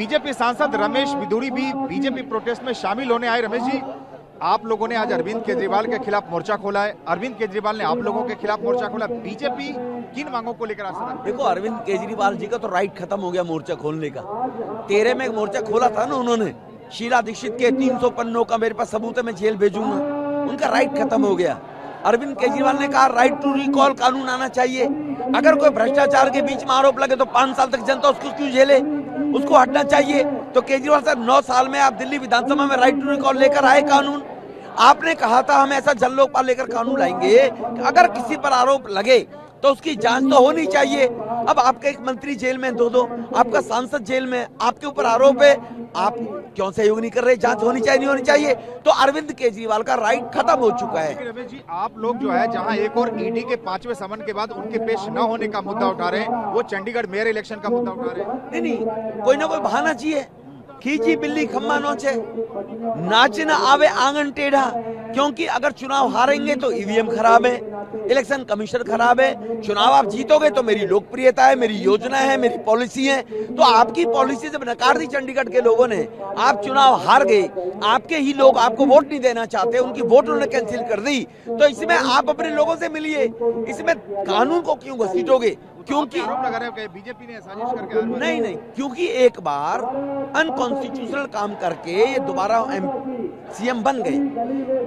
BJP सांसद रमेश बिधूड़ी भी BJP protest में शामिल होने आए। रमेश जी, आप लोगों ने आज अरविंद केजरीवाल के खिलाफ मोर्चा खोला है, अरविंद केजरीवाल ने आप लोगों के खिलाफ मोर्चा खोला। बीजेपी किन मांगों को लेकर आ? देखो, अरविंद केजरीवाल जी का तो राइट खत्म हो गया मोर्चा खोलने का। 13 में मोर्चा खोला था ना उन्होंने, शीला दीक्षित के 300 पन्नों का मेरे पास सबूत है, मैं जेल भेजूंगा, उनका राइट खत्म हो गया। अरविंद केजरीवाल ने कहा राइट टू रिकॉल कानून आना चाहिए। अगर कोई भ्रष्टाचार के बीच में आरोप लगे तो 5 साल तक जनता उसको क्यों झेले, उसको हटना चाहिए। तो केजरीवाल साहब 9 साल में आप दिल्ली विधानसभा में राइट टू रिकॉल लेकर आए कानून। आपने कहा था हम ऐसा जन लोकपाल लेकर कानून लाएंगे कि अगर किसी पर आरोप लगे तो उसकी जांच तो होनी चाहिए। अब आपका एक मंत्री जेल में, दो आपका सांसद जेल में, आपके ऊपर आरोप है, आप क्यों सहयोग नहीं कर रहे? जांच होनी चाहिए, नहीं होनी चाहिए। तो अरविंद केजरीवाल का राइट खत्म हो चुका है। रमेश जी, आप लोग जो है जहां एक और ईडी के 5वें समन के बाद उनके पेश न होने का मुद्दा उठा रहे हैं, वो चंडीगढ़ मेयर इलेक्शन का मुद्दा उठा रहे हैं। नहीं, कोई ना कोई बहाना चाहिए। खींची बिल्ली खम्मा नोचे, नाच न आवे आंगन टेढ़ा। क्योंकि अगर चुनाव हारेंगे तो ईवीएम खराब है, इलेक्शन कमीशन खराब है। चुनाव आप जीतोगे तो मेरी लोकप्रियता है, मेरी योजना है, मेरी पॉलिसी है। तो आपकी पॉलिसी जब नकार दी चंडीगढ़ के लोगों ने, आप चुनाव हार गए, आपके ही लोग आपको वोट नहीं देना चाहते, उनकी वोट उन्होंने कैंसिल कर दी। तो इसमें आप अपने लोगों से मिलिए, इसमें कानून को क्यों घसीटोगे? क्योंकि आरोप लगा रहे हो कि बीजेपी ने साजिश करके नहीं, क्योंकि एक बार अनकॉन्स्टिट्यूशनल काम करके ये दोबारा सीएम बन गए।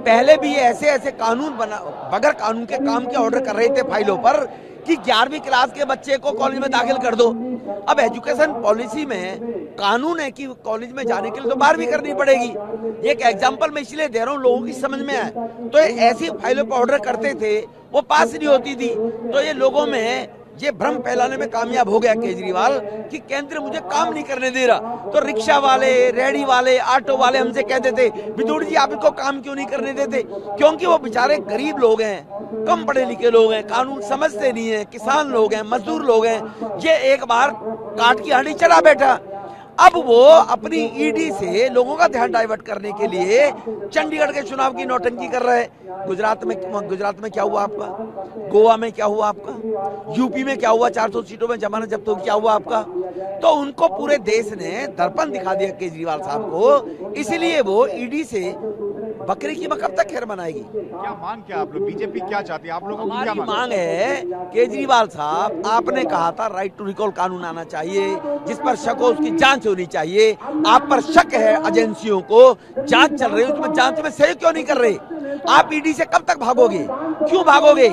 पहले भी ये ऐसे कानून बना, बगैर कानून के काम के ऑर्डर कर रहे थे फाइलों पर कि 11वीं क्लास के बच्चे को कॉलेज में दाखिल कर दो। अब एजुकेशन पॉलिसी में कानून है कि कॉलेज में जाने के लिए तो 12वीं करनी पड़ेगी। ये एक एग्जांपल मैं इसलिए दे रहा हूँ, लोगों की समझ में आए। तो ऐसी फाइलों पर ऑर्डर करते थे, वो पास नहीं होती थी। तो ये लोगों में ये भ्रम फैलाने में कामयाब हो गया केजरीवाल कि केंद्र मुझे काम नहीं करने दे रहा। तो रिक्शा वाले, रेहड़ी वाले, ऑटो वाले हमसे कहते थे बिधूड़ी जी आप इनको काम क्यों नहीं करने देते? क्योंकि वो बेचारे गरीब लोग हैं, कम पढ़े लिखे लोग हैं, कानून समझते नहीं है, किसान लोग हैं, मजदूर लोग हैं। ये एक बार काट की हांडी चढ़ा बैठा। अब वो अपनी ईडी से लोगों का ध्यान डाइवर्ट करने के लिए चंडीगढ़ के चुनाव की नौटंकी कर रहे हैं। गुजरात में क्या हुआ आपका? गोवा में क्या हुआ आपका? यूपी में क्या हुआ? 400 सीटों में जमानत जब्त हो, क्या हुआ आपका? तो उनको पूरे देश ने दर्पण दिखा दिया केजरीवाल साहब को, इसीलिए वो ईडी से बकरी की कब तक खैर बनाएगी। क्या मांग क्या आप लोग, बीजेपी क्या चाहती है? आप लोगों की क्या मांग है? केजरीवाल साहब, आपने कहा था राइट टू रिकॉल कानून आना चाहिए, जिस पर शक हो उसकी जांच होनी चाहिए। आप पर शक है, एजेंसियों को जांच चल रही है, उसमें जांच में सहयोग क्यों नहीं कर रहे? आप ईडी से कब तक भागोगे? क्यों भागोगे?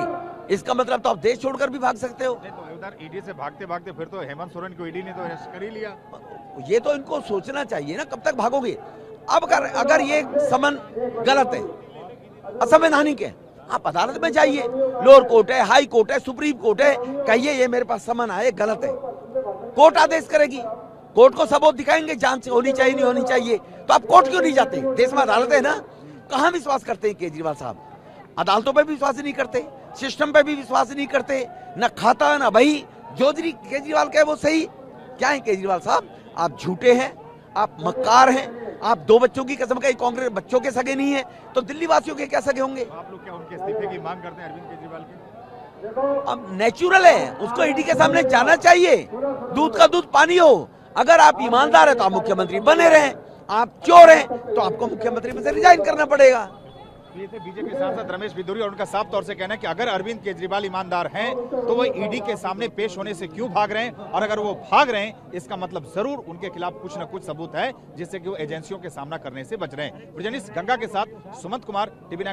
इसका मतलब तो आप देश छोड़कर भी भाग सकते हो। तो उधर ईडी से भागते भागते फिर तो हेमंत सोरेन को ईडी ने तो अरेस्ट कर ही लिया। ये तो इनको सोचना चाहिए ना, कब तक भागोगे? अब अगर ये समन गलत है, असंवैधानिक है, आप अदालत में जाइए, लोअर कोर्ट है, हाई कोर्ट है, सुप्रीम कोर्ट है, कहिए ये मेरे पास समन आए गलत है, कोर्ट आदेश करेगी। कोर्ट को सबूत दिखाएंगे, जांच होनी चाहिए, नहीं होनी चाहिए। तो आप कोर्ट क्यों नहीं जाते? देश में अदालत है ना। कहां विश्वास करते हैं केजरीवाल साहब? अदालतों पे भी विश्वास नहीं करते, सिस्टम पे भी विश्वास नहीं करते, न खाता न बही। जो केजरीवाल कहे वो सही। क्या है केजरीवाल साहब? आप झूठे हैं, आप मक्कार हैं, आप 2 बच्चों की कसम खाई, कांग्रेस बच्चों के सगे नहीं है, तो दिल्ली वासियों के क्या सगे होंगे? आप लोग क्या उनके इस्तीफे की मांग करते हैं अरविंद केजरीवाल की? अब नेचुरल है, उसको ईडी के सामने जाना चाहिए। दूध का दूध पानी हो। अगर आप ईमानदार है तो आप मुख्यमंत्री बने रहें, आप चोर हैं तो आपको मुख्यमंत्री में से रिजाइन करना पड़ेगा। ये थे बीजेपी सांसद रमेश बिधूड़ी, और उनका साफ तौर से कहना है कि अगर अरविंद केजरीवाल ईमानदार हैं तो वो ईडी के सामने पेश होने से क्यों भाग रहे हैं, और अगर वो भाग रहे हैं इसका मतलब जरूर उनके खिलाफ कुछ न कुछ सबूत है जिससे कि वो एजेंसियों के सामना करने से बच रहे हैं। जर्नलिस्ट गंगा के साथ सुमंत कुमार, TV9।